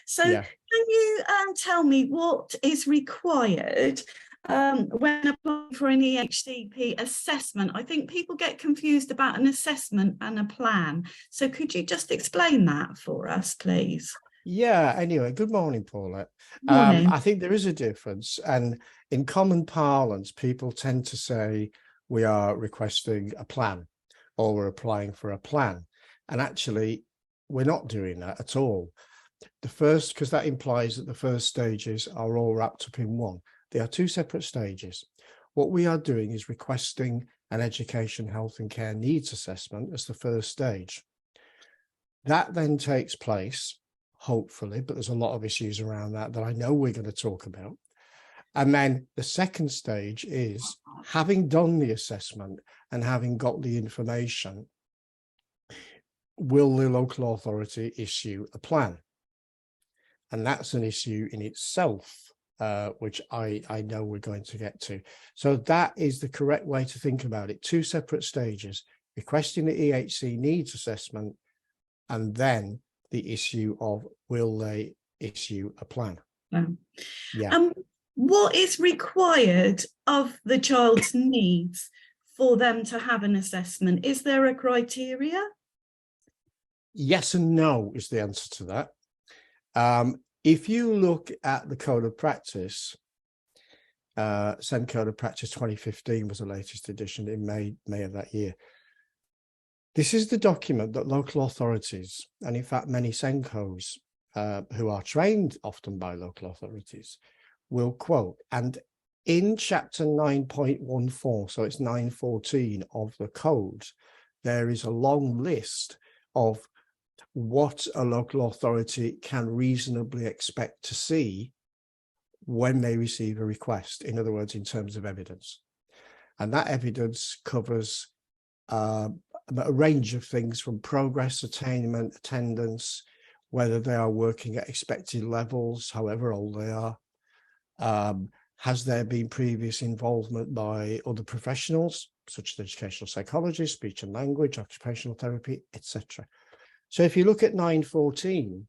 So Yeah. can you tell me what is required when applying for an EHCP assessment? I think people get confused about an assessment and a plan. So could you just explain that for us, please? Yeah, anyway, good morning, Paula. Morning. I think there is a difference. And in common parlance, people tend to say we are requesting a plan or we're applying for a plan. And actually, we're not doing that at all. The first, because that implies that the first stages are all wrapped up in one. They are two separate stages. What we are doing is requesting an education, health and care needs assessment as the first stage. That then takes place, hopefully, but there's a lot of issues around that I know we're going to talk about. And then the second stage is, having done the assessment and having got the information, will the local authority issue a plan? And that's an issue in itself, which I know we're going to get to. So that is the correct way to think about it. Two separate stages: requesting the EHC needs assessment, and then the issue of will they issue a plan. Yeah. What is required of the child's needs for them to have an assessment? Is there a criteria? Yes and no is the answer to that. If you look at the Code of Practice, SEND Code of Practice 2015 was the latest edition in May of that year. This is the document that local authorities, and in fact many SENCOs who are trained often by local authorities, will quote. And in chapter 9.14, so it's 914 of the code, there is a long list of what a local authority can reasonably expect to see when they receive a request. In other words, in terms of evidence. And that evidence covers a range of things, from progress, attainment, attendance, whether they are working at expected levels, however old they are. Has there been previous involvement by other professionals, such as educational psychologists, speech and language, occupational therapy, etc. So if you look at 914,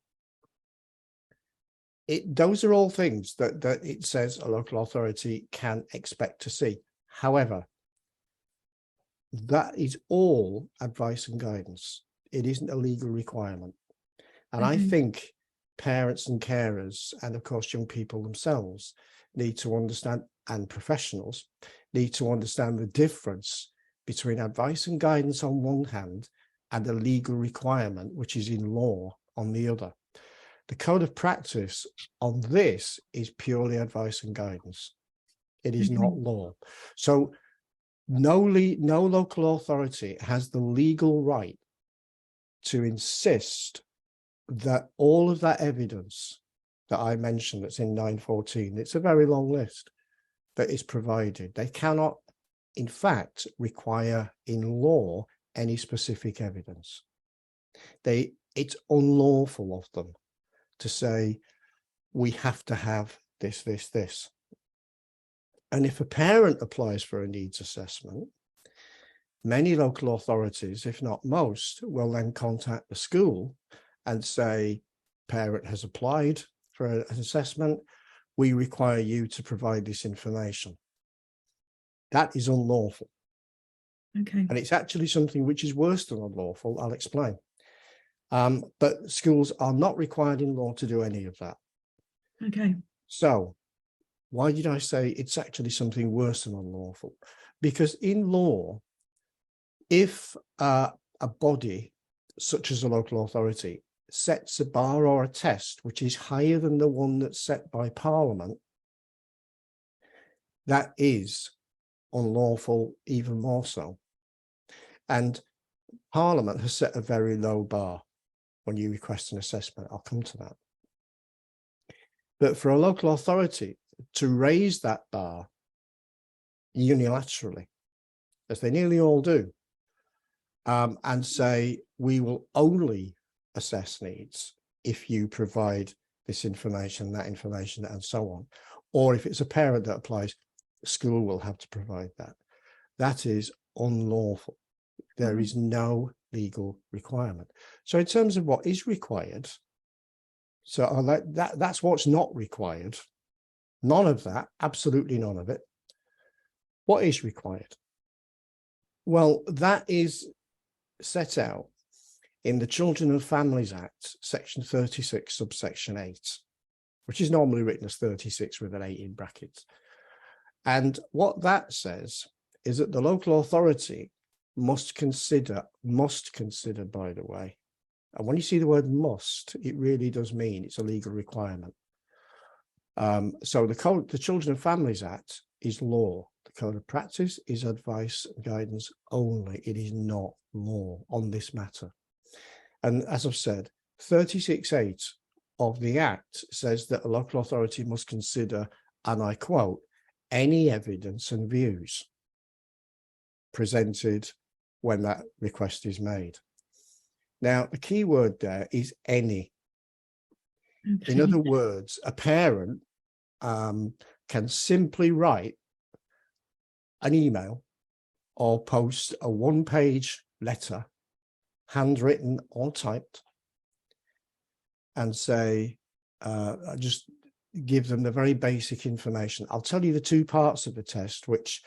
those are all things that it says a local authority can expect to see. However, that is all advice and guidance. It isn't a legal requirement. And I think parents and carers, and of course young people themselves, need to understand, and professionals need to understand the difference between advice and guidance on one hand and a legal requirement, which is in law, on the other. The Code of Practice on this is purely advice and guidance. It is not law. So no local authority has the legal right to insist that all of that evidence that I mentioned that's in 914, it's a very long list, that is provided. They cannot, in fact, require in law any specific evidence. It's unlawful of them to say, we have to have this, this, this. And if a parent applies for a needs assessment, many local authorities, if not most, will then contact the school and say, parent has applied for an assessment, we require you to provide this information. That is unlawful. Okay. And it's actually something which is worse than unlawful, I'll explain. But schools are not required in law to do any of that. Okay. So why did I say it's actually something worse than unlawful? Because in law, if a body, such as a local authority, sets a bar or a test which is higher than the one that's set by Parliament, that is unlawful, even more so. And Parliament has set a very low bar when you request an assessment. I'll come to that. But for a local authority to raise that bar unilaterally, as they nearly all do, and say, we will only assess needs if you provide this information, that information, and so on. Or if it's a parent that applies, the school will have to provide that. That is unlawful. There is no legal requirement. So in terms of what is required, So that's what's not required. None of that, absolutely none of it. What is required? Well, that is set out in the Children and Families Act, section 36, subsection 8, which is normally written as 36 with an 8 in brackets. And what that says is that the local authority must consider, by the way, and when you see the word must, it really does mean it's a legal requirement. So the Children and Families Act is law. The Code of Practice is advice and guidance only. It is not law on this matter. And as I've said, 36.8 of the Act says that a local authority must consider, and I quote, any evidence and views presented when that request is made. Now, the key word there is any. Okay. In other words, a parent can simply write an email or post a one-page letter, handwritten or typed, and say, just give them the very basic information. I'll tell you the two parts of the test, which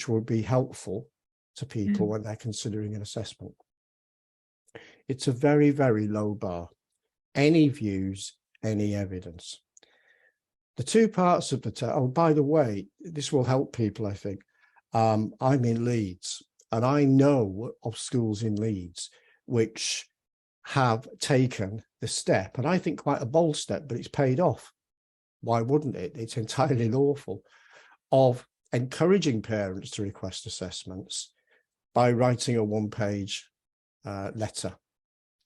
will be helpful to people when they're considering an assessment. It's a very, very low bar. Any views, any evidence. The two parts of the test, oh, by the way, this will help people, I think. I'm in Leeds, and I know of schools in Leeds which have taken the step, and I think quite a bold step, but it's paid off. Why wouldn't it? It's entirely lawful, of encouraging parents to request assessments by writing a one-page letter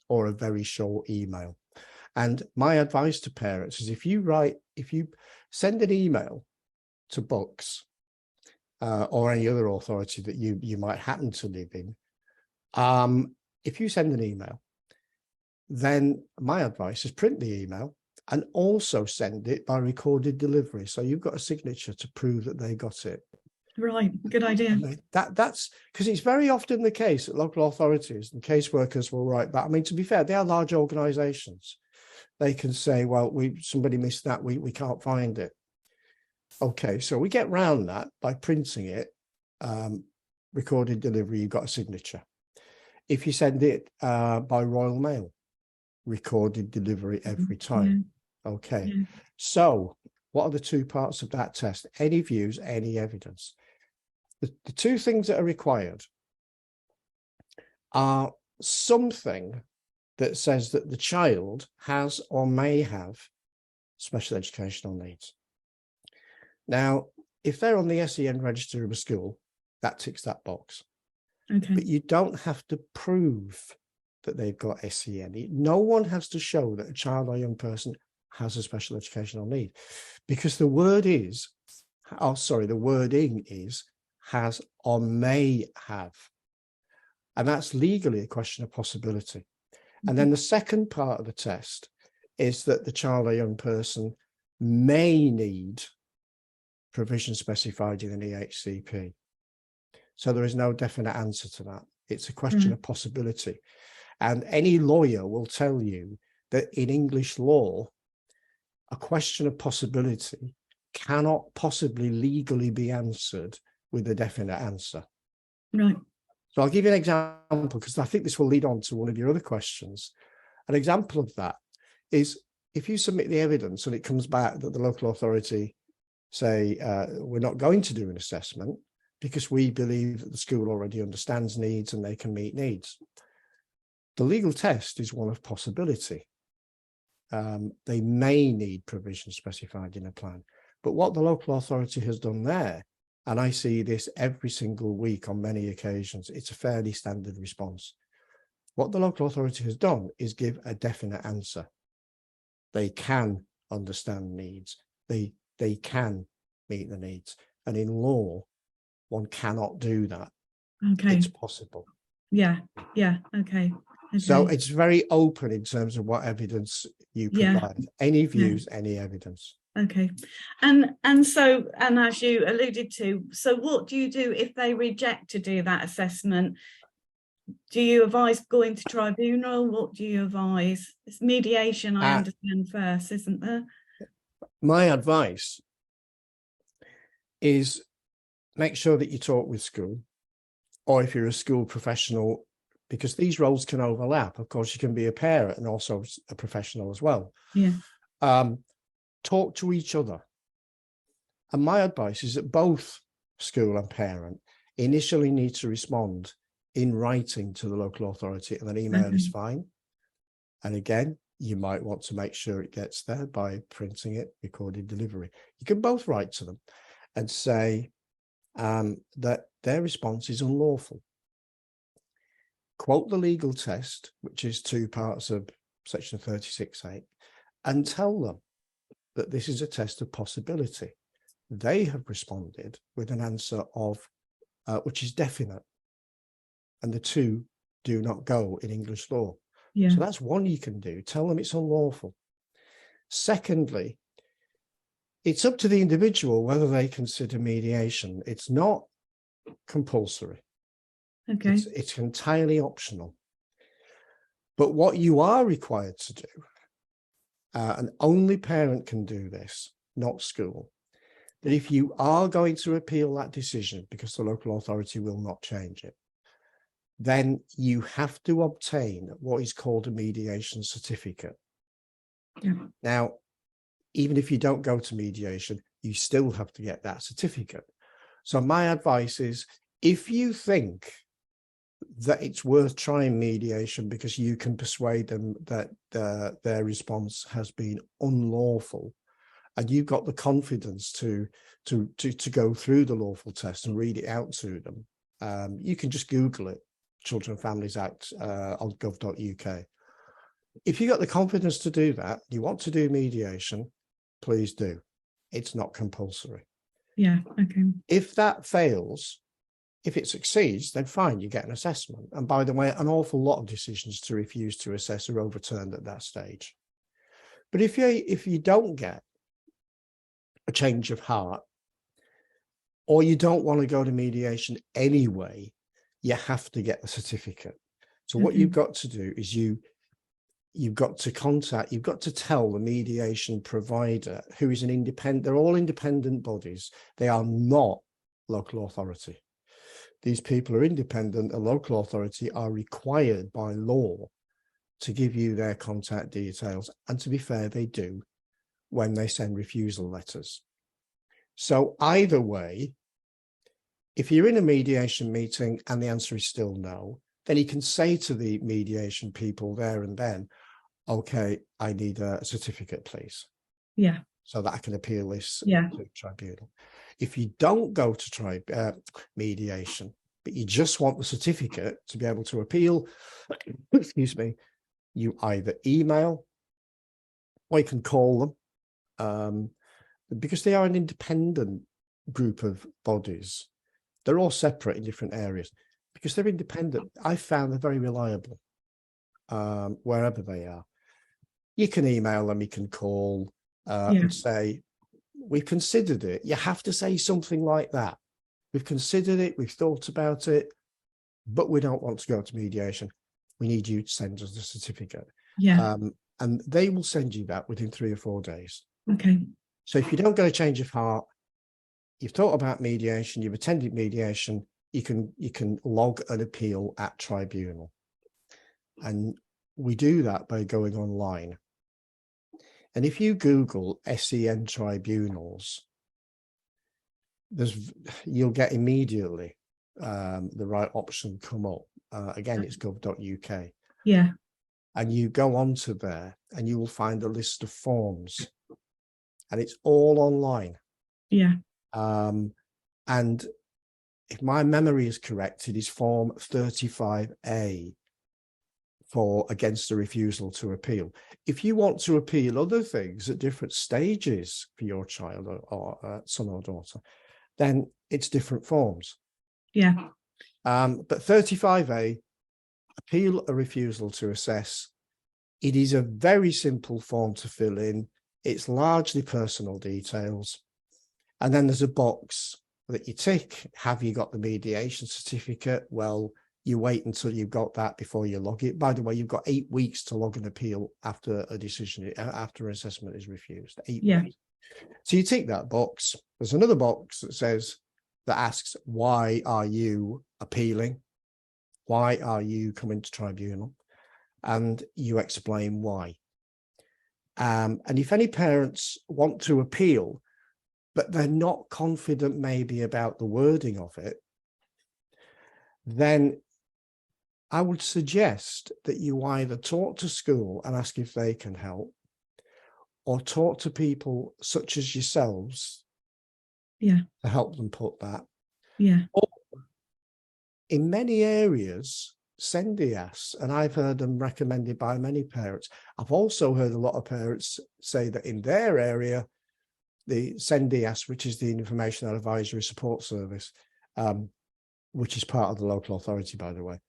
or a very short email. And my advice to parents is if you send an email to Books or any other authority that you might happen to live in, if you send an email, then my advice is print the email and also send it by recorded delivery. So you've got a signature to prove that they got it. Right, good idea. That's because it's very often the case that local authorities and caseworkers will write back. I mean, to be fair, they are large organisations. They can say, well, somebody missed that, we can't find it. Okay, so we get round that by printing it, recorded delivery, you've got a signature. If you send it by Royal Mail, recorded delivery every time. Okay, so what are the two parts of that test? Any views, any evidence. The two things that are required are something that says that the child has or may have special educational needs. Now, if they're on the SEN register of a school, that ticks that box. Okay. But you don't have to prove that they've got SEN. No one has to show that a child or young person has a special educational need, because the wording is has or may have. And that's legally a question of possibility. Mm-hmm. And then the second part of the test is that the child or young person may need provision specified in an EHCP. So there is no definite answer to that. It's a question of possibility. And any lawyer will tell you that in English law, a question of possibility cannot possibly legally be answered with a definite answer. Right. So I'll give you an example, because I think this will lead on to one of your other questions. An example of that is if you submit the evidence and it comes back that the local authority say, we're not going to do an assessment because we believe that the school already understands needs and they can meet needs. The legal test is one of possibility. They may need provision specified in a plan. But what the local authority has done there, and I see this every single week on many occasions, it's a fairly standard response. What the local authority has done is give a definite answer. They can understand needs. They can meet the needs. And in law, one cannot do that. Okay. It's possible. Yeah, okay. So it's very open in terms of what evidence you provide. Any views, any evidence. Okay. And as you alluded to, so what do you do if they reject to do that assessment? do you advise going to tribunal? What do you advise? It's mediation, I understand first, isn't there? My advice is make sure that you talk with school, or if you're a school professional, because these roles can overlap. Of course, you can be a parent and also a professional as well. Yeah. Talk to each other. And my advice is that both school and parent initially need to respond in writing to the local authority, and an email is fine. And again, you might want to make sure it gets there by printing it, recorded delivery. You can both write to them and say that their response is unlawful. Quote the legal test, which is 2 parts of section 36(8), and tell them that this is a test of possibility. They have responded with an answer of which is definite, and the two do not go in English law. Yeah. So that's one you can do. Tell them it's unlawful. Secondly, it's up to the individual whether they consider mediation. It's not compulsory. Okay. It's entirely optional. But what you are required to do, and only parent can do this, not school, that if you are going to appeal that decision, because the local authority will not change it, then you have to obtain what is called a mediation certificate. Yeah. Now, even if you don't go to mediation, you still have to get that certificate. So my advice is, if you think that it's worth trying mediation because you can persuade them that their response has been unlawful, and you've got the confidence to go through the lawful test and read it out to them, you can just Google it, Children and Families Act on gov.uk. If you've got the confidence to do that, you want to do mediation, please do. It's not compulsory. Yeah, okay. If that fails, if it succeeds, then fine, you get an assessment. And by the way, an awful lot of decisions to refuse to assess are overturned at that stage. But if you don't get a change of heart, or you don't want to go to mediation anyway, you have to get the certificate. So what you've got to do is you've got to tell the mediation provider, who is an independent, they're all independent bodies. They are not local authority. These people are independent. A local authority are required by law to give you their contact details. And to be fair, they do when they send refusal letters. So either way, if you're in a mediation meeting and the answer is still no, then you can say to the mediation people there and then, okay, I need a certificate, please. Yeah. So that I can appeal this to tribunal. If you don't go to mediation, but you just want the certificate to be able to appeal, excuse me, you either email or you can call them, because they are an independent group of bodies. They're all separate in different areas. Because they're independent, I found they're very reliable wherever they are. You can email them, you can call and say, we've considered it. You have to say something like that. We've considered it, we've thought about it, but we don't want to go to mediation. We need you to send us the certificate. Yeah. And they will send you that within 3 or 4 days. Okay. So if you don't get a change of heart, you've thought about mediation, you've attended mediation, you can log an appeal at tribunal. And we do that by going online. And if you Google SEN tribunals, you'll get immediately the right option come up. Again, it's gov.uk. Yeah. And you go onto there and you will find a list of forms. And it's all online. Yeah. And if my memory is correct, it is form 35A for against the refusal to appeal. If you want to appeal other things at different stages for your child or son or daughter, then it's different forms. Yeah. But 35A, appeal a refusal to assess. It is a very simple form to fill in. It's largely personal details. And then there's a box that you tick. Have you got the mediation certificate? Well, you wait until you've got that before you log it. By the way, you've got 8 weeks to log an appeal after a decision, after an assessment is refused. 8 weeks. So you tick that box. There's another box that asks, why are you appealing? Why are you coming to tribunal? And you explain why. And if any parents want to appeal, but they're not confident maybe about the wording of it, then I would suggest that you either talk to school and ask if they can help, or talk to people such as yourselves to help them put that. Or in many areas, send EAS, and I've heard them recommended by many parents. I've also heard a lot of parents say that in their area, the send EAS, which is the Information and Advisory Support Service, which is part of the local authority, by the way,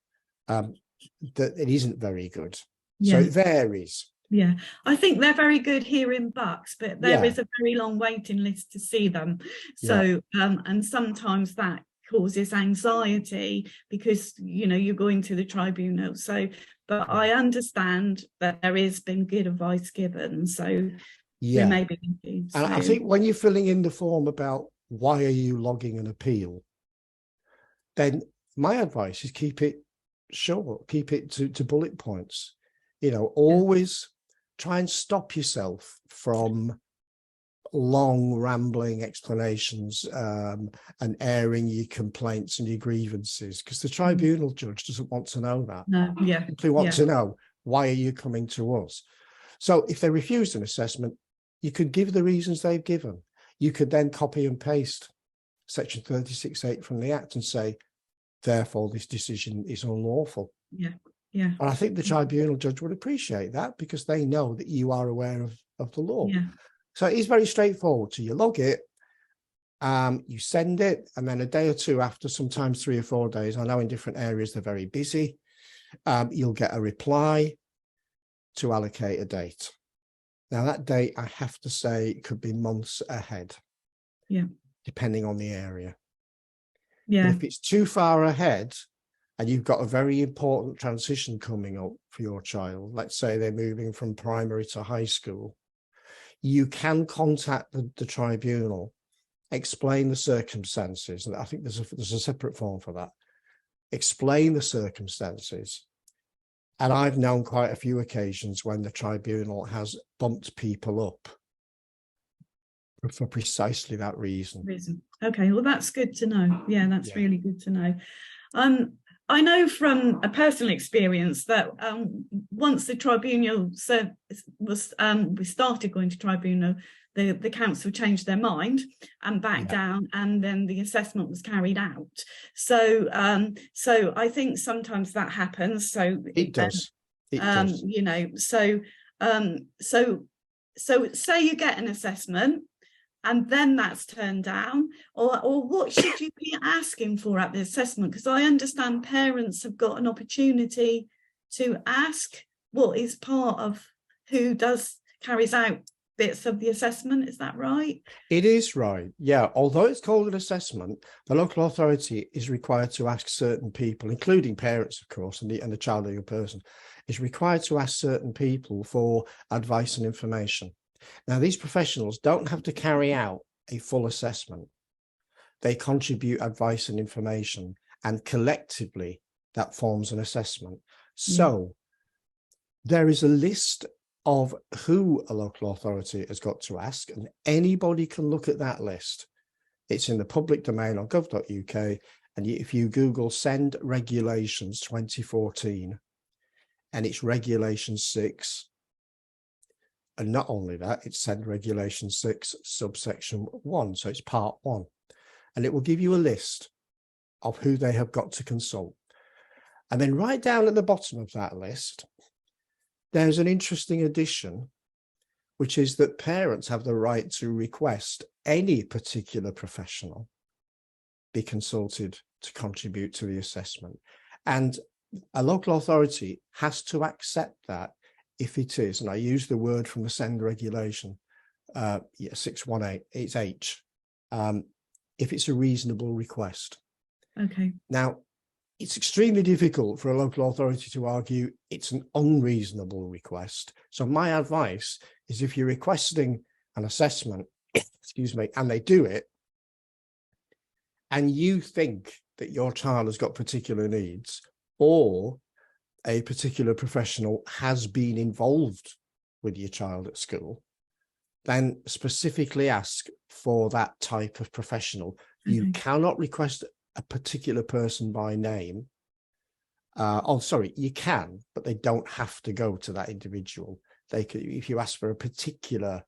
that it isn't very good. So it varies. Yeah, I think they're very good here in Bucks, but there is a very long waiting list to see them. So, and sometimes that causes anxiety because, you know, you're going to the tribunal. So, but I understand that there has been good advice given. So we may be confused. And I think when you're filling in the form about why are you logging an appeal, then my advice is keep it short, keep it to bullet points. You know, always try and stop yourself from long rambling explanations and airing your complaints and your grievances, because the tribunal judge doesn't want to know that. No, They want to know, why are you coming to us? So if they refuse an assessment, you could give the reasons they've given. You could then copy and paste section 36(8) from the Act and say, therefore, this decision is unlawful. And I think the tribunal judge would appreciate that, because they know that you are aware of the law. So it is very straightforward. So you log it, you send it, and then a day or two after, sometimes 3 or 4 days, I know in different areas they're very busy, you'll get a reply to allocate a date. Now that date, I have to say, could be months ahead, depending on the area. But if it's too far ahead and you've got a very important transition coming up for your child, let's say they're moving from primary to high school, you can contact the tribunal, explain the circumstances. And I think there's a separate form for that. Explain the circumstances. And I've known quite a few occasions when the tribunal has bumped people up for precisely that reason. Okay, well, that's good to know. Yeah, that's really good to know. I know from a personal experience that once the tribunal we started going to tribunal, the council changed their mind and backed down, and then the assessment was carried out. So so I think sometimes that happens. So it does. It does. You know, so say you get an assessment and then that's turned down, or what should you be asking for at the assessment? Because I understand parents have got an opportunity to ask what is part of who carries out bits of the assessment. Is that right? It is right. Yeah. Although it's called an assessment, the local authority is required to ask certain people, including parents, of course, and the child or young person, is required to ask certain people for advice and information. Now, these professionals don't have to carry out a full assessment. They contribute advice and information, and collectively that forms an assessment. So there is a list of who a local authority has got to ask, and anybody can look at that list. It's in the public domain on gov.uk, and if you Google Send Regulations 2014, and it's Regulation 6, and not only that, it's Send Regulation 6 subsection 1, so it's part 1, and it will give you a list of who they have got to consult. And then right down at the bottom of that list, there's an interesting addition, which is that parents have the right to request any particular professional be consulted to contribute to the assessment. And a local authority has to accept that if it is, and I use the word from the Send Regulation, 618, it's H, if it's a reasonable request. Okay. Now, it's extremely difficult for a local authority to argue it's an unreasonable request. So my advice is, if you're requesting an assessment, excuse me, and they do it, and you think that your child has got particular needs, or a particular professional has been involved with your child at school, then specifically ask for that type of professional. You cannot request a particular person by name. You can, but they don't have to go to that individual. They could, if you ask for a particular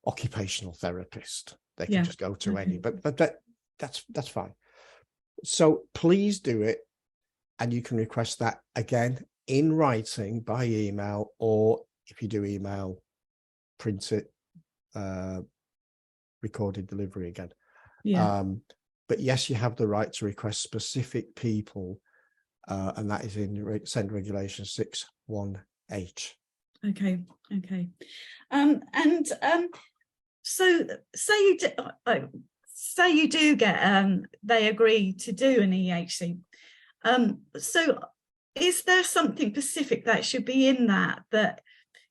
occupational therapist, they can just go to any. But that's fine. So please do it, and you can request that again in writing by email, or if you do email, print it, recorded delivery again. But yes, you have the right to request specific people, and that is in Send Regulation 6.1H. Okay. So say you do get they agree to do an EHC. So is there something specific that should be in that,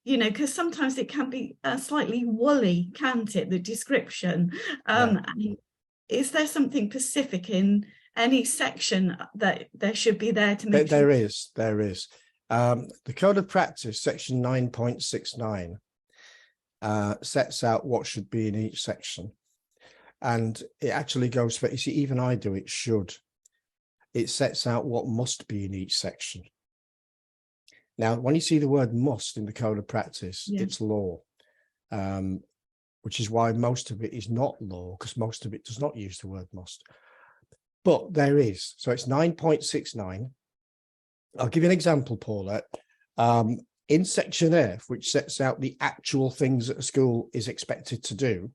you know, because sometimes it can be slightly woolly, can't it, the description? Is there something specific in any section that there should be there to make sure? There is. The Code of Practice, section 9.69, sets out what should be in each section. And it actually goes for, you see, even I do, it should. It sets out what must be in each section. Now, when you see the word must in the Code of Practice, it's law, which is why most of it is not law, because most of it does not use the word must. But there is. So it's 9.69. I'll give you an example, Paulette. In section F, which sets out the actual things that a school is expected to do,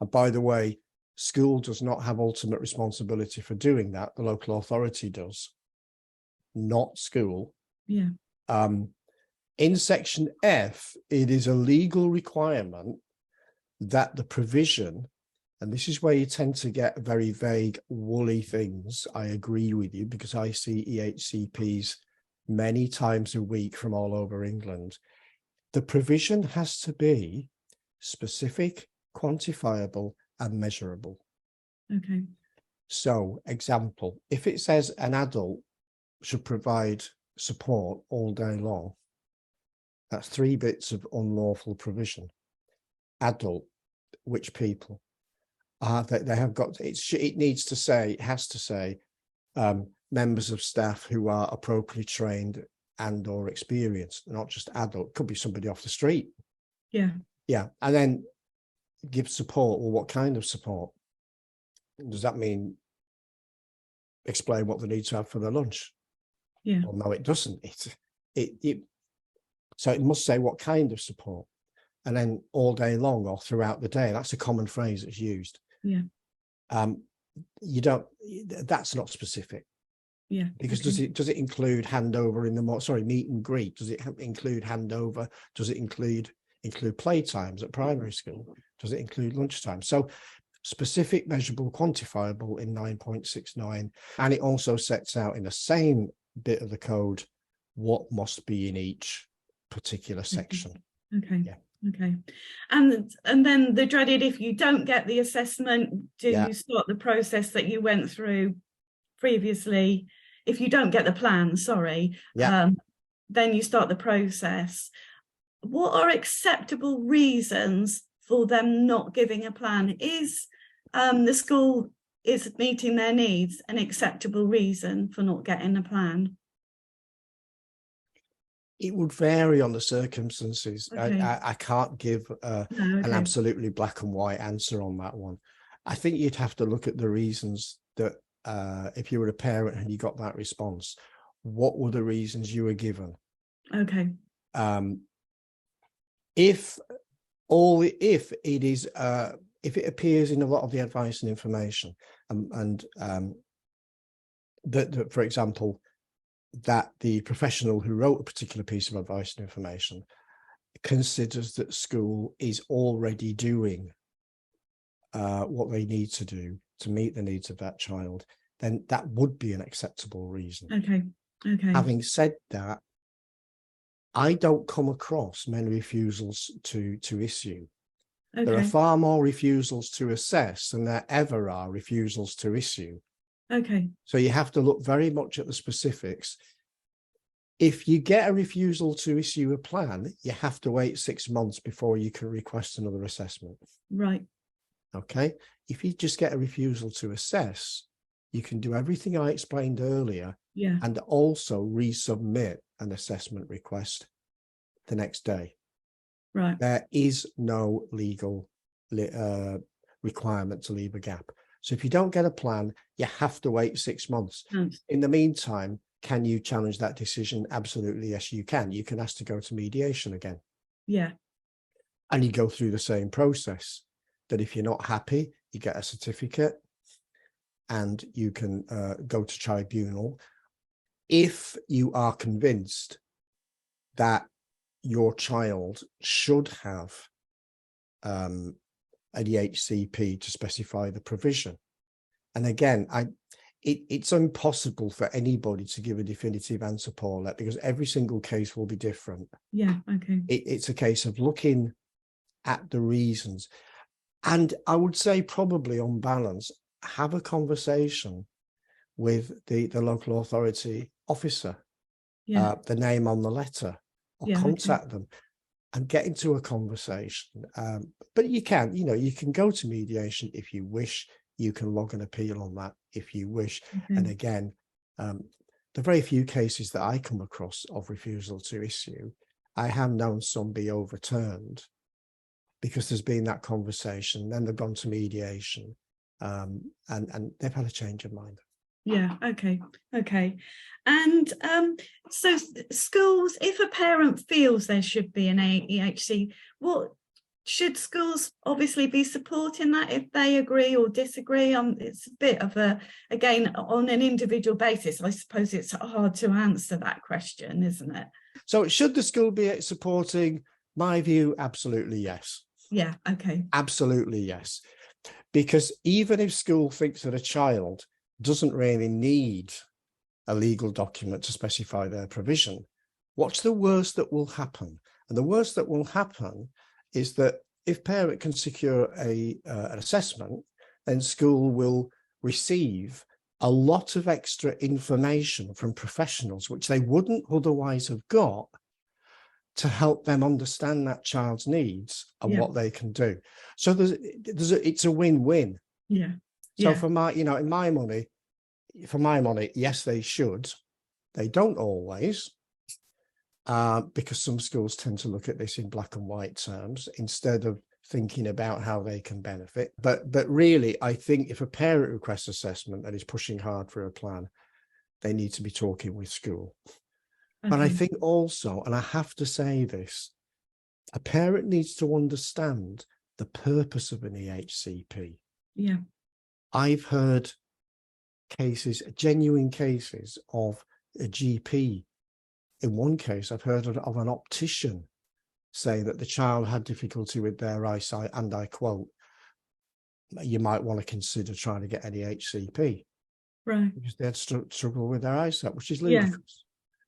and by the way, school does not have ultimate responsibility for doing that. The local authority does, not school. In section F, it is a legal requirement that the provision, and this is where you tend to get very vague, woolly things. I agree with you, because I see EHCPs many times a week from all over England. The provision has to be specific, quantifiable, and measurable. So, example, if it says an adult should provide support all day long, that's 3 bits of unlawful provision. Adult, which people? They have got, it needs to say, it has to say, members of staff who are appropriately trained and or experienced, not just adult. Could be somebody off the street. And then give support. Well, what kind of support? Does that mean explain what they need to have for their lunch? Well, no, it doesn't. So it must say what kind of support, and then all day long or throughout the day. That's a common phrase that's used. You don't. That's not specific. Because does it include handover in the meet and greet? Does it include handover? Does it include play times at primary school? Does it include lunchtime? So specific, measurable, quantifiable in 9.69, and it also sets out in the same bit of the code what must be in each particular section. And then the dreaded, if you don't get the assessment, do you start the process that you went through previously? If you don't get the plan, then you start the process. What are acceptable reasons for them not giving a plan? Is the school is meeting their needs an acceptable reason for not getting a plan? It would vary on the circumstances. I can't give an absolutely black and white answer on that one. I think you'd have to look at the reasons that if you were a parent and you got that response, what were the reasons you were given? If it appears in a lot of the advice and information, that for example, that the professional who wrote a particular piece of advice and information considers that school is already doing what they need to do to meet the needs of that child, then that would be an acceptable reason. Okay. Okay. Having said that, I don't come across many refusals to issue. Okay. There are far more refusals to assess than there ever are refusals to issue. Okay. So you have to look very much at the specifics. If you get a refusal to issue a plan, you have to wait 6 months before you can request another assessment. Right. Okay. If you just get a refusal to assess, you can do everything I explained earlier, Yeah. and also resubmit an assessment request the next day. Right. There is no legal requirement to leave a gap. So if you don't get a plan, you have to wait 6 months. Thanks. In the meantime, can you challenge that decision? Absolutely, yes, you can. You can ask to go to mediation again. Yeah. And you go through the same process. That if you're not happy, you get a certificate and you can go to tribunal. If you are convinced that your child should have an EHCP to specify the provision. And again, it's impossible for anybody to give a definitive answer, Paulette, because every single case will be different. Yeah. Okay. It's a case of looking at the reasons. And I would say probably on balance, have a conversation with the local authority officer, Yeah. the name on the letter, or Yeah. contact them and get into a conversation. But you can go to mediation if you wish. You can log an appeal on that if you wish. Okay. And again, the very few cases that I come across of refusal to issue, I have known some be overturned because there's been that conversation, then they've gone to mediation, and they've had a change of mind. Yeah. Okay. Okay. And so schools, if a parent feels there should be an EHC, what should schools obviously be supporting that if they agree or disagree? It's a bit of again, on an individual basis, I suppose it's hard to answer that question, isn't it? So should the school be supporting? My view, absolutely yes. Yeah. Okay. Absolutely yes. Because even if school thinks that a child doesn't really need a legal document to specify their provision, what's the worst that will happen? And the worst that will happen is that if parent can secure an assessment, then school will receive a lot of extra information from professionals, which they wouldn't otherwise have got, to help them understand that child's needs and what they can do. So it's a win-win. Yeah. So for my, in my money, yes, they should. They don't always, because some schools tend to look at this in black and white terms instead of thinking about how they can benefit. But really, I think if a parent requests assessment and is pushing hard for a plan, they need to be talking with school. Okay. But I think also, and I have to say this, a parent needs to understand the purpose of an EHCP. Yeah. I've heard cases, genuine cases of a GP. In one case, I've heard of an optician say that the child had difficulty with their eyesight, and I quote, you might want to consider trying to get an EHCP. Right. Because they had struggle with their eyesight, which is ludicrous.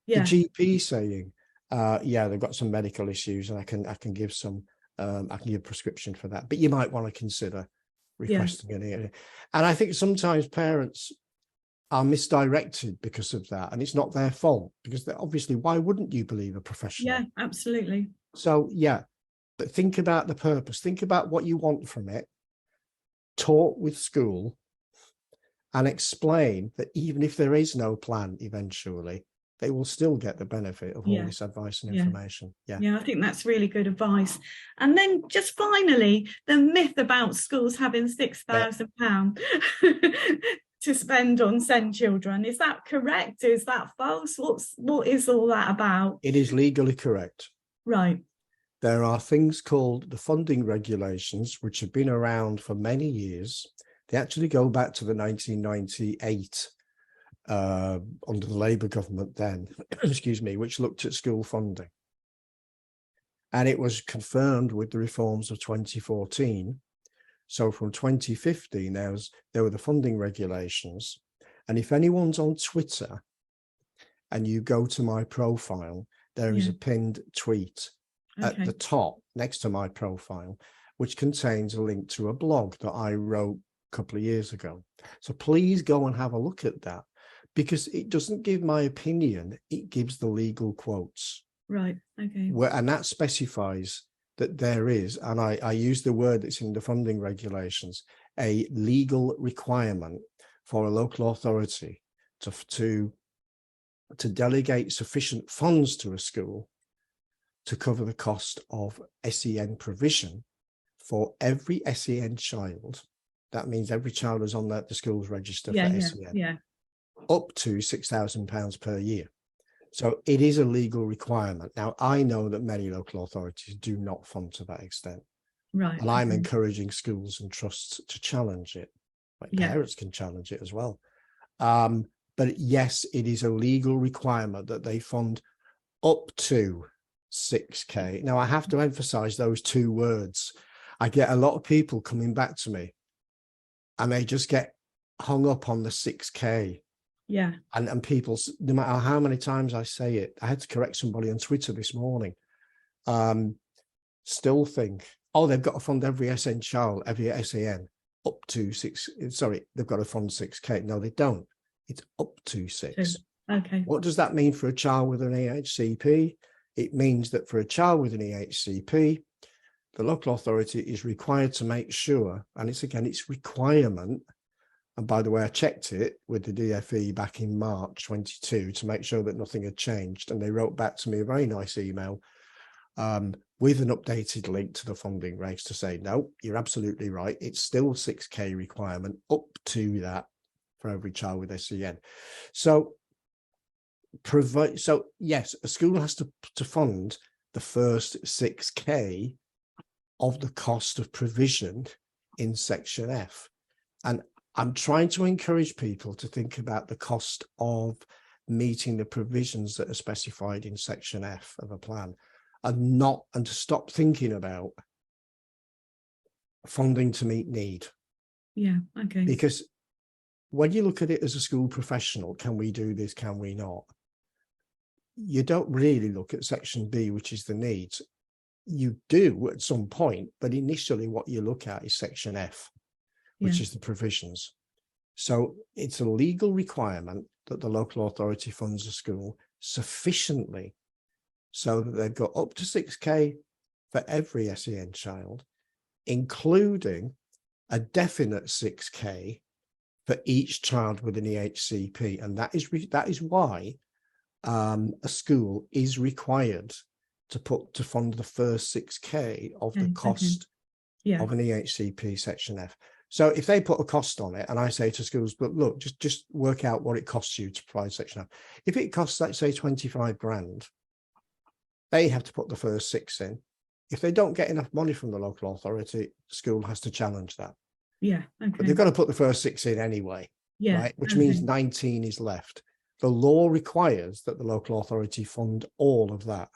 Yeah. The GP saying, they've got some medical issues and I can give some, I can give a prescription for that, but you might want to consider requesting an. And I think sometimes parents are misdirected because of that, and it's not their fault, because obviously, why wouldn't you believe a professional? Yeah, absolutely. So but think about the purpose, think about what you want from it, talk with school and explain that even if there is no plan eventually, they will still get the benefit of all this advice and information. Yeah, I think that's really good advice. And then just finally, the myth about schools having £6,000 to spend on SEND children. Is that correct? Is that false? What is all that about? It is legally correct. Right. There are things called the funding regulations, which have been around for many years. They actually go back to the 1998 under the Labour government then, excuse me, which looked at school funding. And it was confirmed with the reforms of 2014. So from 2015, there were the funding regulations, And if anyone's on Twitter and you go to my profile, there is a pinned tweet at the top next to my profile, which contains a link to a blog that I wrote a couple of years ago. So please go and have a look at that, because it doesn't give my opinion, it gives the legal quotes. Right, okay. And that specifies that there is, and I use the word that's in the funding regulations, a legal requirement for a local authority to delegate sufficient funds to a school to cover the cost of SEN provision for every SEN child. That means every child is on the school's register for SEN, up to £6,000 per year. So it is a legal requirement. Now, I know that many local authorities do not fund to that extent. Right. And I'm encouraging schools and trusts to challenge it. Like parents can challenge it as well. But yes, it is a legal requirement that they fund up to 6K. Now, I have to emphasize those two words. I get a lot of people coming back to me and they just get hung up on the 6K. Yeah. And people, no matter how many times I say it, I had to correct somebody on Twitter this morning, still think, oh, they've got to fund every SN child, every SEN up to 6. Sorry, they've got to fund 6K. No, they don't. It's up to 6. Okay. What does that mean for a child with an EHCP? It means that for a child with an EHCP, the local authority is required to make sure, and it's requirement. And by the way, I checked it with the DFE back in March 22 to make sure that nothing had changed. And they wrote back to me a very nice email with an updated link to the funding regs to say, no, you're absolutely right. It's still 6K requirement up to that for every child with SEN. So yes, a school has to fund the first 6K of the cost of provision in Section F. And I'm trying to encourage people to think about the cost of meeting the provisions that are specified in Section F of a plan, and to stop thinking about funding to meet need. Yeah, okay. Because when you look at it as a school professional, can we do this, can we not? You don't really look at Section B, which is the needs. You do at some point, but initially what you look at is Section F, which is the provisions. So it's a legal requirement that the local authority funds a school sufficiently so that they've got up to 6K for every SEN child, including a definite 6K for each child with an EHCP. And that is why a school is required to fund the first 6K of the cost of an EHCP Section F. So if they put a cost on it, and I say to schools, but look, just work out what it costs you to provide Section F. If it costs, let's say, 25 grand, they have to put the first 6 in. If they don't get enough money from the local authority, the school has to challenge that. Yeah, okay. But they've got to put the first 6 in anyway, right? Which means 19 is left. The law requires that the local authority fund all of that,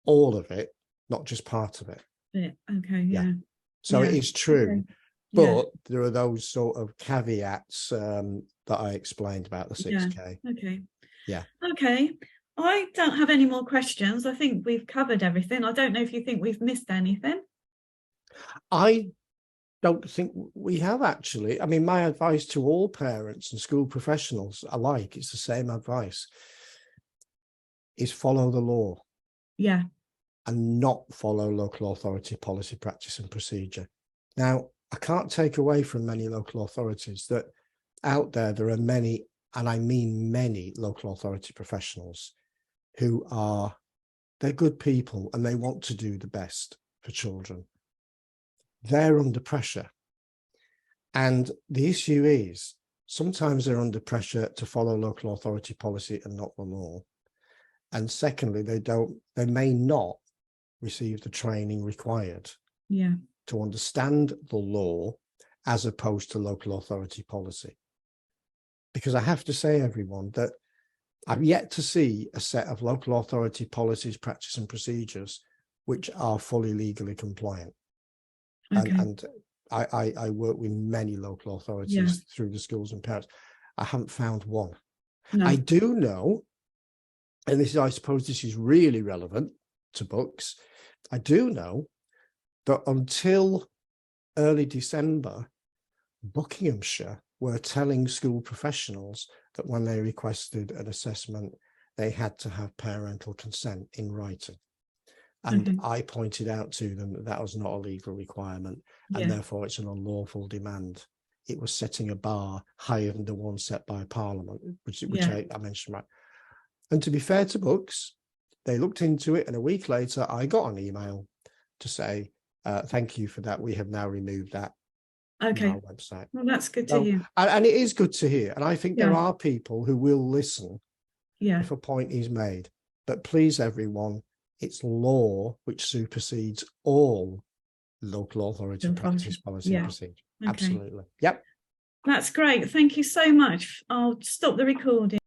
all of it, not just part of it. Okay, yeah. So it is true. But there are those sort of caveats that I explained about the 6K. Okay. Yeah. Okay. I don't have any more questions. I think we've covered everything. I don't know if you think we've missed anything. I don't think we have, actually. I mean, my advice to all parents and school professionals alike, it's the same advice, is follow the law. Yeah. And not follow local authority policy, practice and procedure. Now, I can't take away from many local authorities that out there are many, and I mean many, local authority professionals who they're good people and they want to do the best for children. They're under pressure. And the issue is sometimes they're under pressure to follow local authority policy and not the law. And secondly, they may not receive the training required to understand the law as opposed to local authority policy. Because I have to say, everyone, that I've yet to see a set of local authority policies, practice and procedures which are fully legally compliant. Okay. And I work with many local authorities through the schools and parents. I haven't found one. No. I do know, and this is, I suppose this is really relevant to books, I do know that until early December, Buckinghamshire were telling school professionals that when they requested an assessment, they had to have parental consent in writing. And I pointed out to them that that was not a legal requirement, and therefore it's an unlawful demand. It was setting a bar higher than the one set by Parliament, which I mentioned. Right. And to be fair to books, they looked into it, and a week later, I got an email to say, thank you for that. We have now removed that from our website. Well, that's good to hear. And it is good to hear. And I think there are people who will listen if a point is made. But please, everyone, it's law which supersedes all local authority practice, policy and procedure. Absolutely. Yep. That's great. Thank you so much. I'll stop the recording.